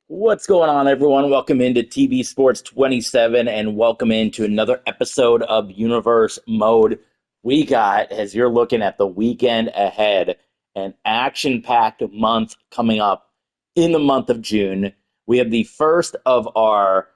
What's going on, everyone? Welcome into TV Sports 27 and welcome into another episode of Universe Mode. We got, as you're looking at the weekend ahead, an action-packed month coming up in the month of June. We have the first of our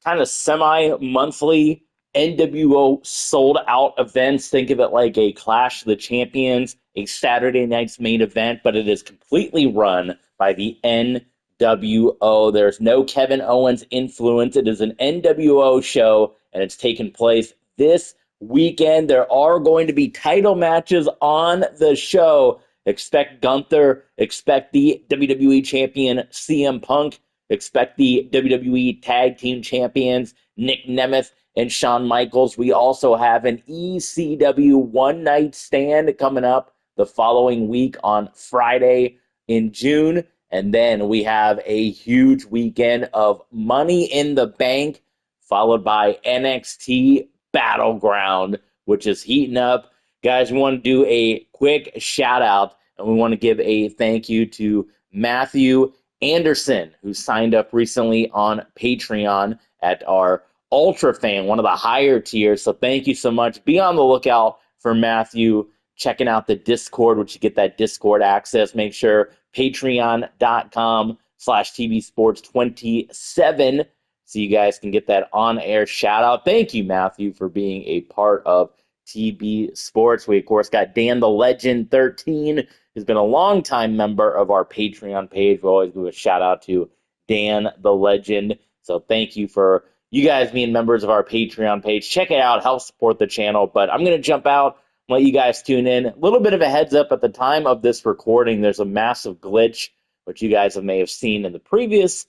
kind of semi-monthly NWO sold-out events. Think of it like a Clash of the Champions, a Saturday night's main event, but it is completely run by the NWO. There's no Kevin Owens influence. It is an NWO show, and it's taking place this weekend. There are going to be title matches on the show. Expect Gunther. Expect the WWE Champion CM Punk. Expect the WWE Tag Team Champions Nick Nemeth and Shawn Michaels. We also have an ECW One Night Stand coming up the following week on Friday in June. And then we have a huge weekend of Money in the Bank, followed by NXT Battleground, which is heating up. Guys, we want to do a quick shout out, and we want to give a thank you to Matthew Anderson, who signed up recently on Patreon at our Ultra Fan, one of the higher tiers. So thank you so much. Be on the lookout for Matthew checking out the Discord, which you get that Discord access. Make sure patreon.com/tvsports27 so you guys can get that on-air shout-out. Thank you, Matthew, for being a part of TB Sports. We, of course, got Dan the Legend 13, who's been a longtime member of our Patreon page. We always give a shout-out to Dan the Legend. So thank you for you guys being members of our Patreon page. Check it out. Help support the channel. But I'm going to jump out, let you guys tune in. A little bit of a heads up, at the time of this recording, there's a massive glitch, which you guys may have seen in the previous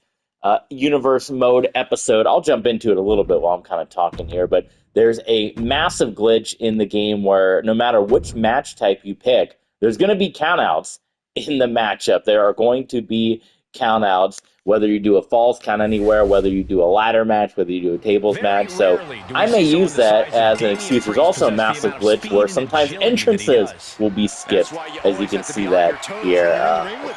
Universe Mode episode. I'll jump into it a little bit while I'm kind of talking here, but there's a massive glitch in the game where no matter which match type you pick, there's going to be countouts in the matchup. There are going to be countouts, whether you do a falls count anywhere, whether you do a ladder match, whether you do a tables match. So I may use that as an excuse. There's also a massive glitch where sometimes entrances will be skipped, as you can see that here.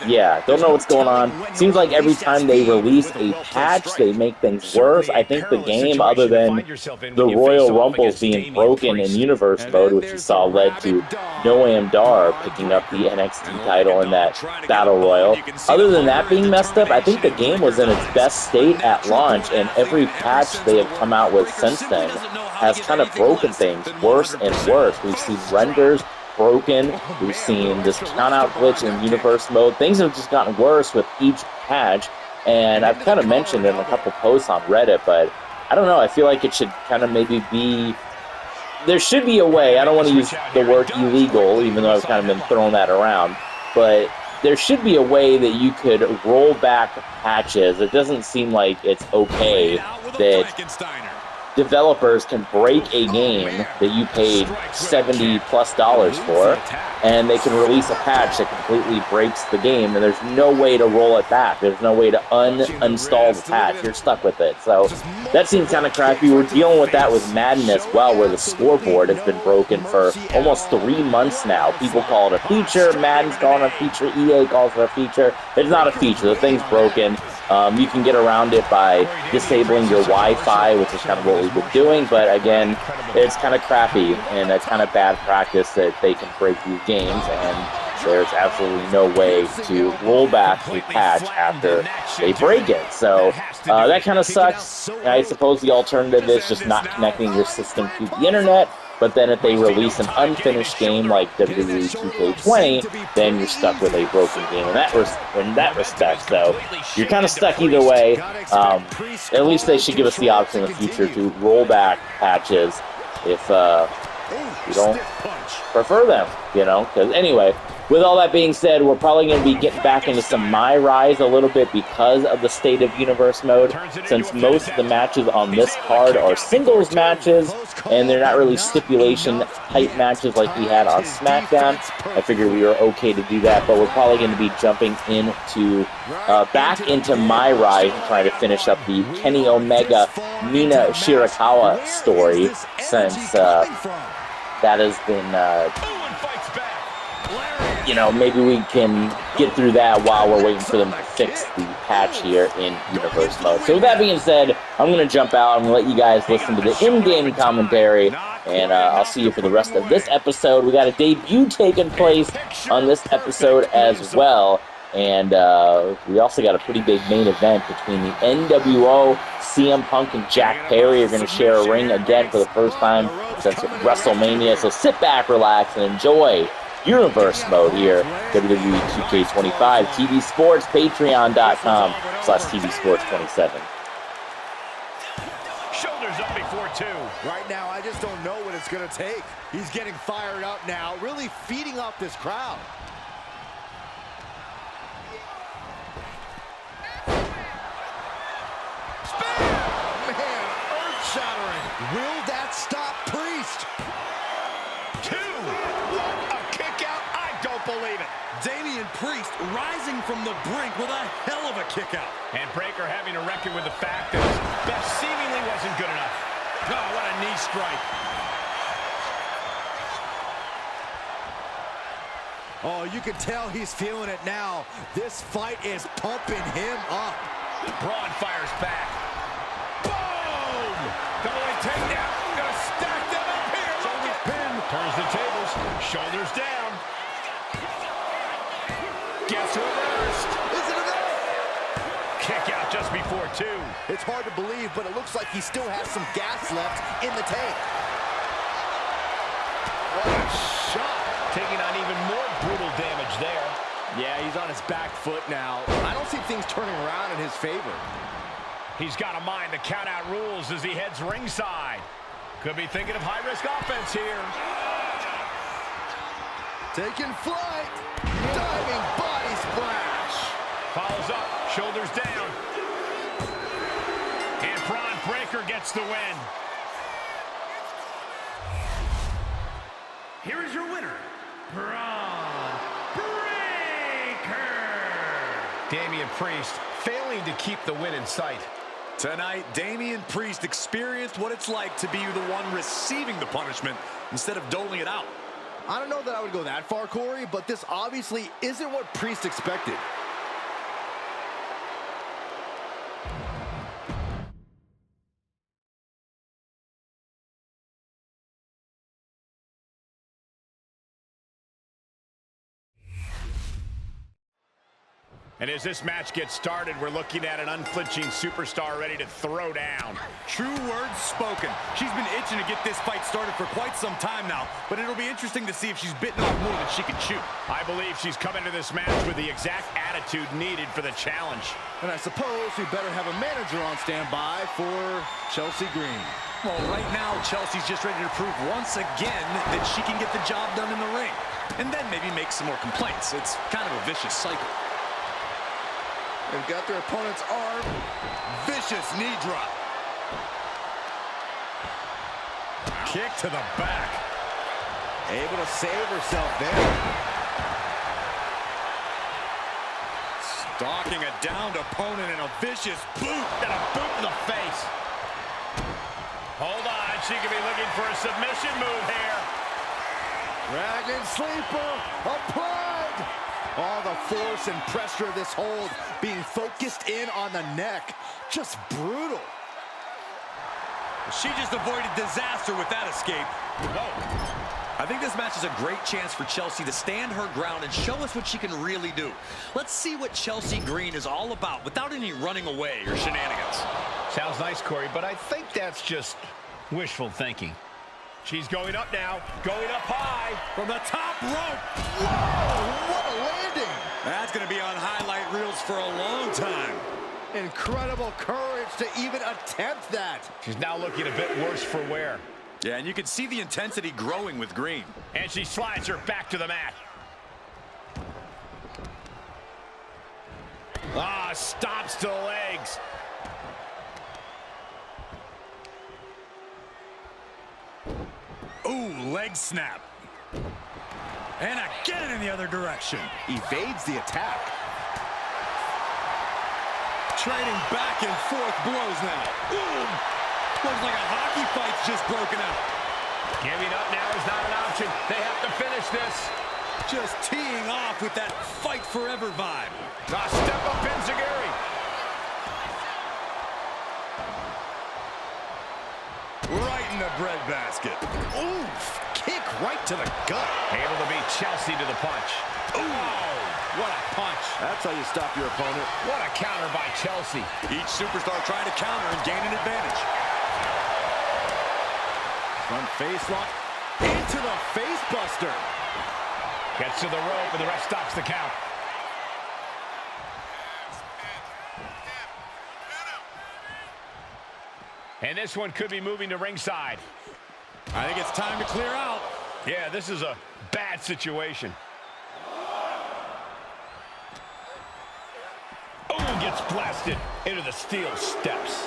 Yeah, don't know what's going on. Seems like every time they release a patch, they make things worse. I think the game, other than the Royal Rumbles being broken in Universe Mode, which you saw led to Noam Dar picking up the NXT title in that Battle Royal. Other than that being messed up, I think the game was in its best state at launch, and every patch they have come out with since then has kind of broken things worse and worse. We've seen renders broken. We've seen this count-out glitch in Universe Mode. Things have just gotten worse with each patch, and I've kind of mentioned in a couple posts on Reddit, but I don't know. I feel like it should kind of maybe be... There should be a way. I don't want to use the word illegal, even though I've kind of been throwing that around, but there should be a way that you could roll back patches. It doesn't seem like it's okay that developers can break a game that you paid $70+ for, and they can release a patch that completely breaks the game, and there's no way to roll it back. There's no way to uninstall the patch. You're stuck with it. So that seems kind of crappy. We're dealing with that with Madden as well, where the scoreboard has been broken for almost 3 months now. People call it a feature. Madden's calling it a feature. EA calls it a feature. It's not a feature. The thing's broken. You can get around it by disabling your Wi-Fi, which is kind of what we've been doing, but again, it's kind of crappy and a kind of bad practice that they can break these games, and there's absolutely no way to roll back a patch after they break it. So that kind of sucks. I suppose the alternative is just not connecting your system to the internet. But then if they release an unfinished game like WWE 2K20, then you're stuck with a broken game in that respect. So you're kind of stuck either way. At least they should give us the option in the future to roll back patches if you don't prefer them, you know. Because anyway, with all that being said, we're probably going to be getting back into some My Rise a little bit because of the state of Universe Mode, since most of the matches on this card are singles matches, and they're not really stipulation-type matches like we had on SmackDown. I figured we were okay to do that, but we're probably going to be jumping into back into My Rise and trying to finish up the Kenny Omega, Mina Shirakawa story, since that has been... you know, maybe we can get through that while we're waiting for them to fix the patch here in Universe Mode. So with that being said, I'm going to jump out. I'm going to let you guys listen to the in-game commentary, and I'll see you for the rest of this episode. We got a debut taking place on this episode as well. And we also got a pretty big main event between the NWO, CM Punk, and Jack Perry are going to share a ring again for the first time since WrestleMania. So sit back, relax, and enjoy Universe Mode here, WWE 2K25, TV Sports, Patreon.com/TV Sports 27. Shoulders up before two. Right now, I just don't know what it's going to take. He's getting fired up now, really feeding off this crowd. Man, earth-shattering. Will that stop Priest? What a kick out. I don't believe it. Damian Priest rising from the brink with a hell of a kick out. And Breaker having to reckon with the fact that his best seemingly wasn't good enough. Oh, what a knee strike. Oh, you can tell he's feeling it now. This fight is pumping him up. Braun fires back. Boom! Double leg takedown. Gonna stack them up here. Shoulders pin. Turns the tables. Shoulders down. Gets reversed. Is it enough? Kick out just before two. It's hard to believe, but it looks like he still has some gas left in the tank. What a shot. Taking on even more brutal damage there. Yeah, he's on his back foot now. I don't see things turning around in his favor. He's got to mind the count-out rules as he heads ringside. Could be thinking of high-risk offense here. Taking flight. Diving body splash. Follows up. Shoulders down. And Braun Breaker gets the win. Here is your winner, Braun Breaker. Damian Priest failing to keep the win in sight. Tonight, Damian Priest experienced what it's like to be the one receiving the punishment instead of doling it out. I don't know that I would go that far, Corey, but this obviously isn't what Priest expected. And as this match gets started, we're looking at an unflinching superstar ready to throw down. True words spoken. She's been itching to get this fight started for quite some time now, but it'll be interesting to see if she's bitten off more than she can chew. I believe she's come into this match with the exact attitude needed for the challenge. And I suppose we better have a manager on standby for Chelsea Green. Well, right now, Chelsea's just ready to prove once again that she can get the job done in the ring. And then maybe make some more complaints. It's kind of a vicious cycle. They've got their opponent's arm. Vicious knee drop. Kick to the back. Able to save herself there. Stalking a downed opponent and a vicious boot. And a boot in the face. Hold on, she could be looking for a submission move here. Dragon sleeper applied. All the force and pressure of this hold being focused in on the neck. Just brutal. She just avoided disaster with that escape. Whoa. I think this match is a great chance for Chelsea to stand her ground and show us what she can really do. Let's see what Chelsea Green is all about without any running away or shenanigans. Sounds nice, Corey, but I think that's just wishful thinking. She's going up now, going up high. From the top rope. Whoa, what a landing. That's going to be on highlight reels for a long time. Incredible courage to even attempt that. She's now looking a bit worse for wear. Yeah, and you can see the intensity growing with Green. And she slides her back to the mat. Ah, stops to the legs. Ooh, leg snap. And again in the other direction. Evades the attack. Trading back and forth blows now. Ooh, looks like a hockey fight's just broken out. Giving up now is not an option. They have to finish this. Just teeing off with that fight forever vibe. Step up Enziguri. Right in the breadbasket. Oof! Kick right to the gut. Able to beat Chelsea to the punch. Oh, what a punch. That's how you stop your opponent. What a counter by Chelsea. Each superstar trying to counter and gain an advantage. Front face lock into the face buster. Gets to the rope and the ref stops the count. And this one could be moving to ringside. I think it's time to clear out. Yeah, this is a bad situation. Oh, gets blasted into the steel steps.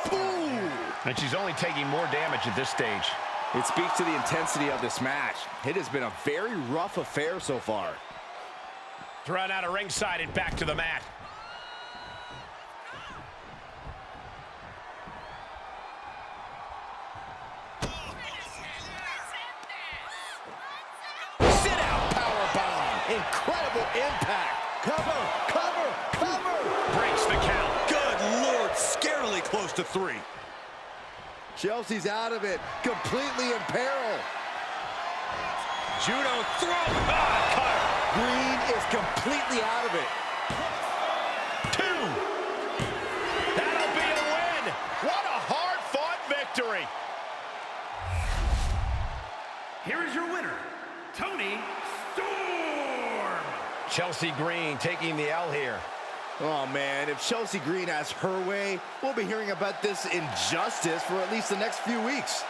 Boom! And she's only taking more damage at this stage. It speaks to the intensity of this match. It has been a very rough affair so far. Thrown out of ringside and back to the mat. Sit out powerbomb. Incredible impact. Cover, cover, cover. Breaks the count. Good Lord, scarily close to 3. Chelsea's out of it, completely in peril. Judo throw. Cutter. Green is completely out of it. 2. That'll be a win. What a hard-fought victory. Here is your winner, Toni Storm. Chelsea Green taking the L here. Oh, man, if Chelsea Green has her way, we'll be hearing about this injustice for at least the next few weeks.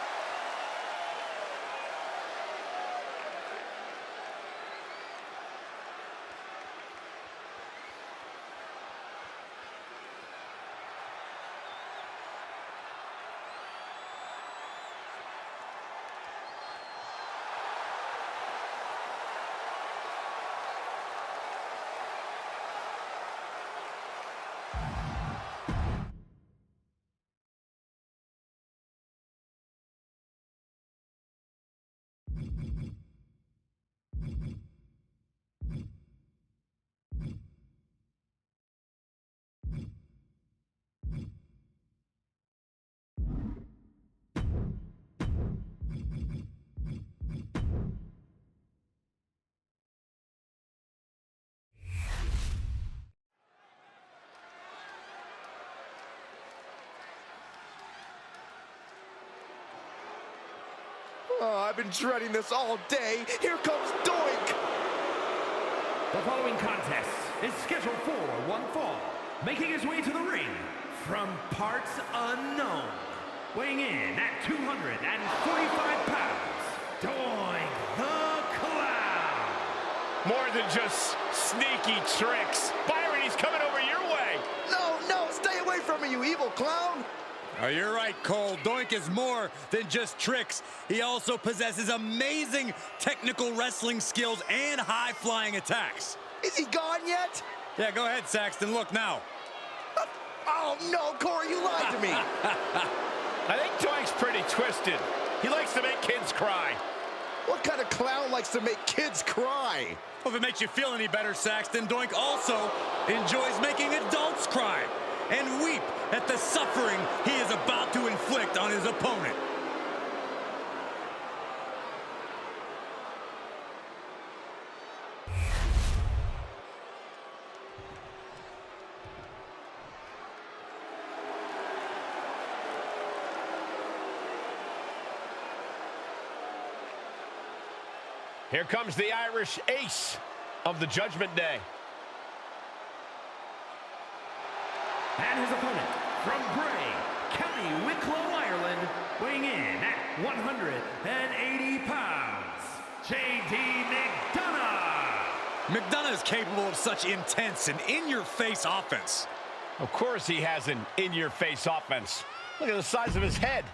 Oh, I've been dreading this all day. Here comes Doink. The following contest is scheduled for one fall. Making his way to the ring from parts unknown. Weighing in at 245 pounds, Doink the Clown. More than just sneaky tricks. Byron, he's coming over your way. No, no, stay away from me, you evil clown. Oh, you're right, Cole. Doink is more than just tricks. He also possesses amazing technical wrestling skills and high-flying attacks. Is he gone yet? Yeah, go ahead, Saxton. Look now. Oh, no, Corey, you lied to me. I think Doink's pretty twisted. He likes to make kids cry. What kind of clown likes to make kids cry? Well, if it makes you feel any better, Saxton, Doink also enjoys making adults cry and weep at the suffering he is about to inflict on his opponent. Here comes the Irish ace of the Judgment Day. And his opponent from Bray, County Wicklow, Ireland, weighing in at 180 pounds, J.D. McDonough. McDonough is capable of such intense and in-your-face offense. Of course he has an in-your-face offense. Look at the size of his head.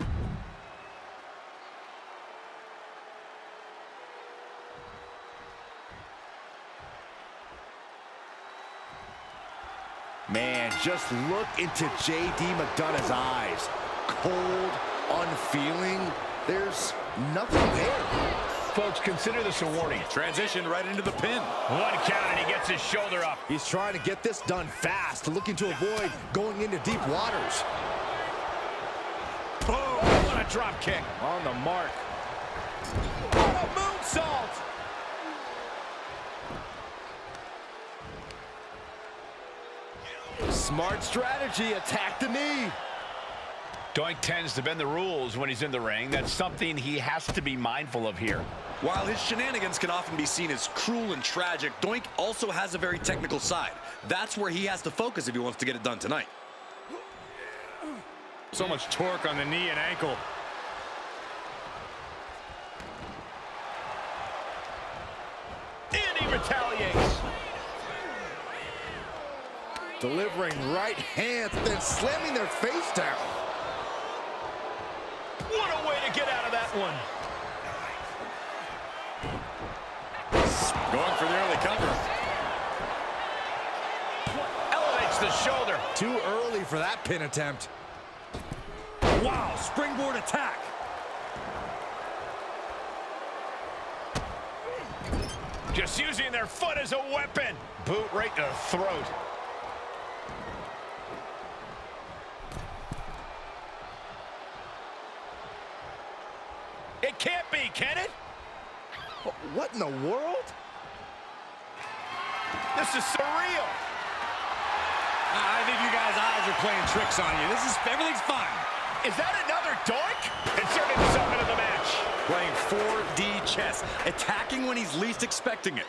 Man, just look into J.D. McDonough's eyes. cold, unfeeling. There's nothing there. Folks, consider this a warning. Transition right into the pin. One count and he gets his shoulder up. He's trying to get this done fast, looking to avoid going into deep waters. Boom! What a drop kick. On the mark. What a moonsault! Smart strategy, attack the knee. Doink tends to bend the rules when he's in the ring. That's something he has to be mindful of here. While his shenanigans can often be seen as cruel and tragic, Doink also has a very technical side. That's where he has to focus if he wants to get it done tonight. So much torque on the knee and ankle. And he retaliates. Delivering right hands, then slamming their face down. What a way to get out of that one. Going for the early cover. Elevates the shoulder. Too early for that pin attempt. Wow, springboard attack. Just using their foot as a weapon. Boot right to the throat. It can't be, can it? What in the world? This is surreal. I think you guys' eyes are playing tricks on you. Everything's fine. Is that another Doink? Inserting himself into the match. Playing 4D chess, attacking when he's least expecting it.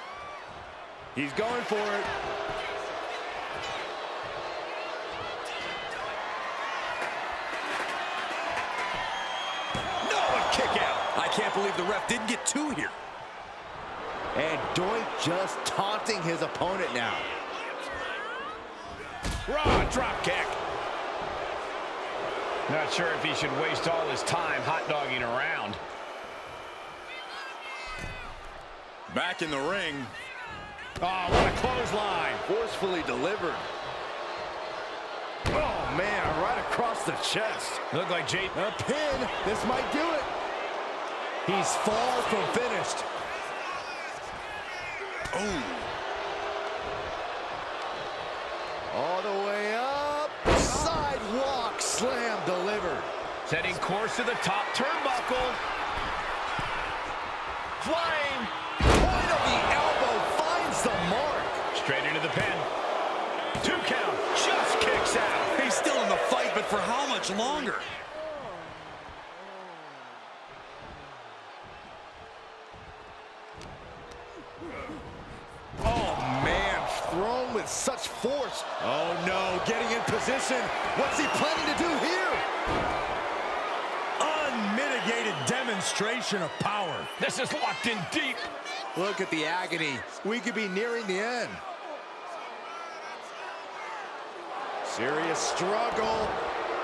He's going for it. No, a kick out. I can't believe the ref didn't get two here. And Doink just taunting his opponent now. Raw drop kick. Not sure if he should waste all his time hot-dogging around. Back in the ring. Oh, what a clothesline. Forcefully delivered. Oh, man, right across the chest. Look like Jay. A pin. This might do it. He's far from finished. Oh. All the way up. Sidewalk slam delivered. Setting course to the top turnbuckle. Flying. Point of the elbow finds the mark. Straight into the pin. 2 count. Just kicks out. He's still in the fight, but for how much longer? Oh, man, thrown with such force. Oh, no, getting in position. What's he planning to do here? Unmitigated demonstration of power. This is locked in deep. Look at the agony. We could be nearing the end. Serious struggle.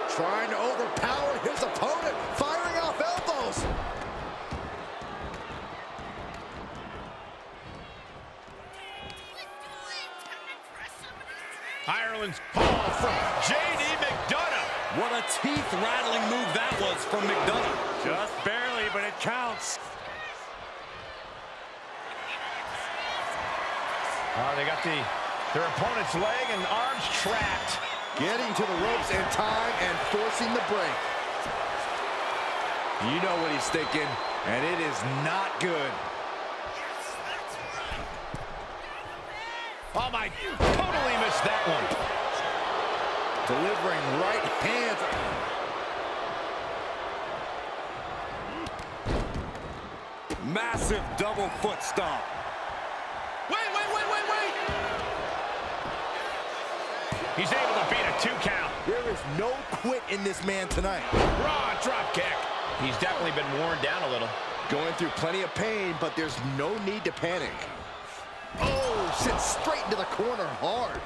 Trying to overpower his opponent. Firing off elbows. Ireland's call from J.D. McDonough. What a teeth-rattling move that was from McDonough. Just barely, but it counts. They got their opponent's leg and arms trapped. Getting to the ropes in time and forcing the break. You know what he's thinking, and it is not good. Oh, my, totally missed that one. Delivering right hands. Massive double foot stomp. Wait. He's able to beat a 2 count. There is no quit in this man tonight. Raw drop kick. He's definitely been worn down a little. Going through plenty of pain, but there's no need to panic. Oh, sits straight into the corner hard.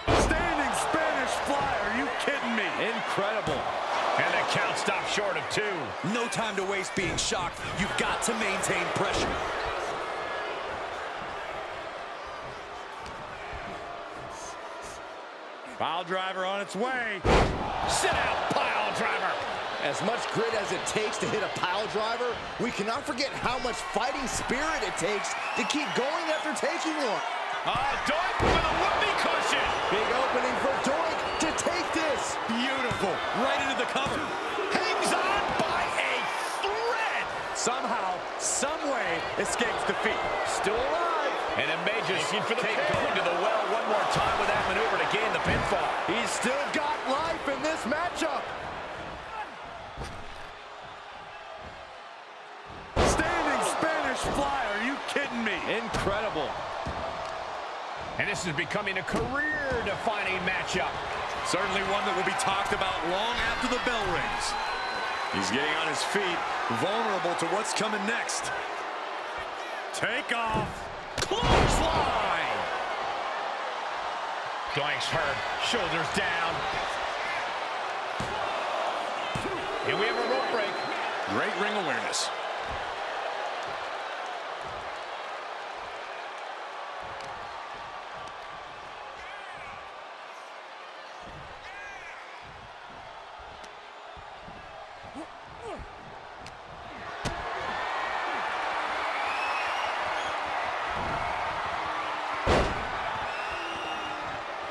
Standing Spanish fly. Are you kidding me? Incredible. And the count's stopped short of 2. No time to waste being shocked. You've got to maintain pressure. Pile driver on its way. Sit out, pile driver. As much grit as it takes to hit a pile driver, we cannot forget how much fighting spirit it takes to keep going after taking one. Doink with a whoopee cushion. Big opening for Doink to take this. Beautiful. Right into the cover. Hangs on by a thread. Somehow, some way, escapes defeat. Still alive. And it may just take going to the well one more time with that maneuver to gain the pinfall. He's still got life in this matchup. Standing Spanish fly, are you kidding me? Incredible. And this is becoming a career-defining matchup. Certainly one that will be talked about long after the bell rings. He's getting on his feet, vulnerable to what's coming next. Take off. Clothesline. Doink's hurt. Shoulders down. And we have a rope break. Great ring awareness.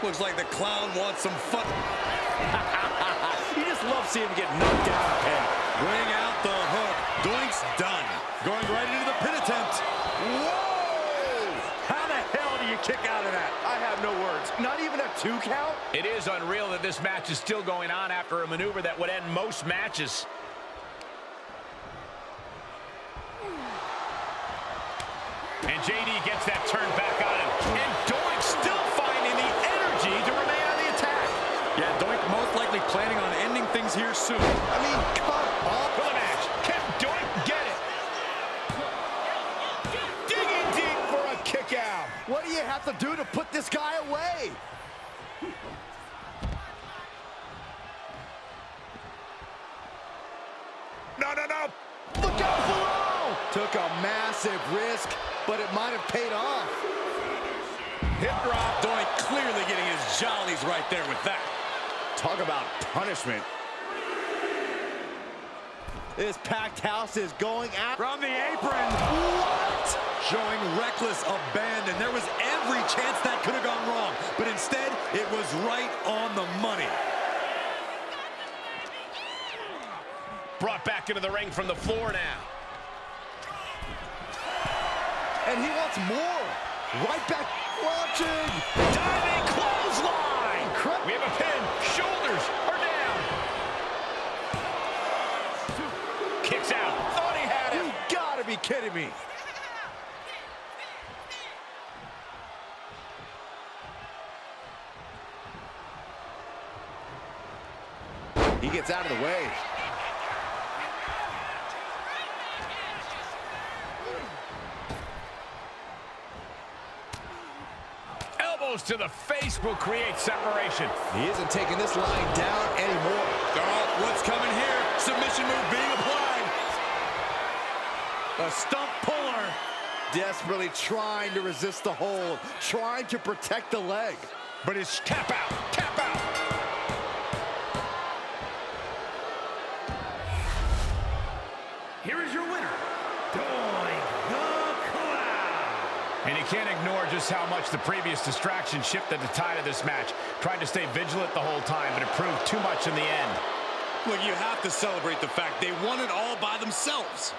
Looks like the clown wants some fun. You just love seeing him get knocked out. Bring out the hook. Doink's done. Going right into the pin attempt. Whoa! How the hell do you kick out of that? I have no words. Not even a 2 count? It is unreal that this match is still going on after a maneuver that would end most matches. And JD gets that turn back on him. And Doink still finding the energy to remain on the attack. Yeah, Doink most likely planning on ending things here soon. I mean, come on. For the match. Can Doink get it? Digging deep for a kick out. What do you have to do to put this guy away? No, no, no. Look out below! Took a massive risk, but it might have paid off. Hip drop. Doink clearly getting his jollies right there with that. Talk about punishment. This packed house is going out. From the apron. What? Showing reckless abandon. There was every chance that could have gone wrong, but instead, it was right on the money. Brought back into the ring from the floor now. And he wants more. Right back watching. Diving clothesline. We have a pin. Shoulders are down. Kicks out. Thought he had it. You gotta be kidding me. He gets out of the way. Elbows to the face will create separation. He isn't taking this line down anymore. Oh, what's coming here? Submission move being applied. A stump puller. Desperately trying to resist the hold. Trying to protect the leg. But it's tap out. Tap out. Here is your winner, Doink the Clown. And you can't ignore just how much the previous distraction shifted the tide of this match. Tried to stay vigilant the whole time, but it proved too much in the end. Look, you have to celebrate the fact they won it all by themselves.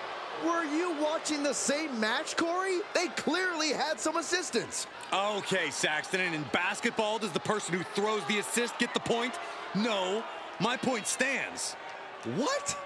Were you watching the same match, Corey? They clearly had some assistance. Okay, Saxton, and in basketball, does the person who throws the assist get the point? No, my point stands. What?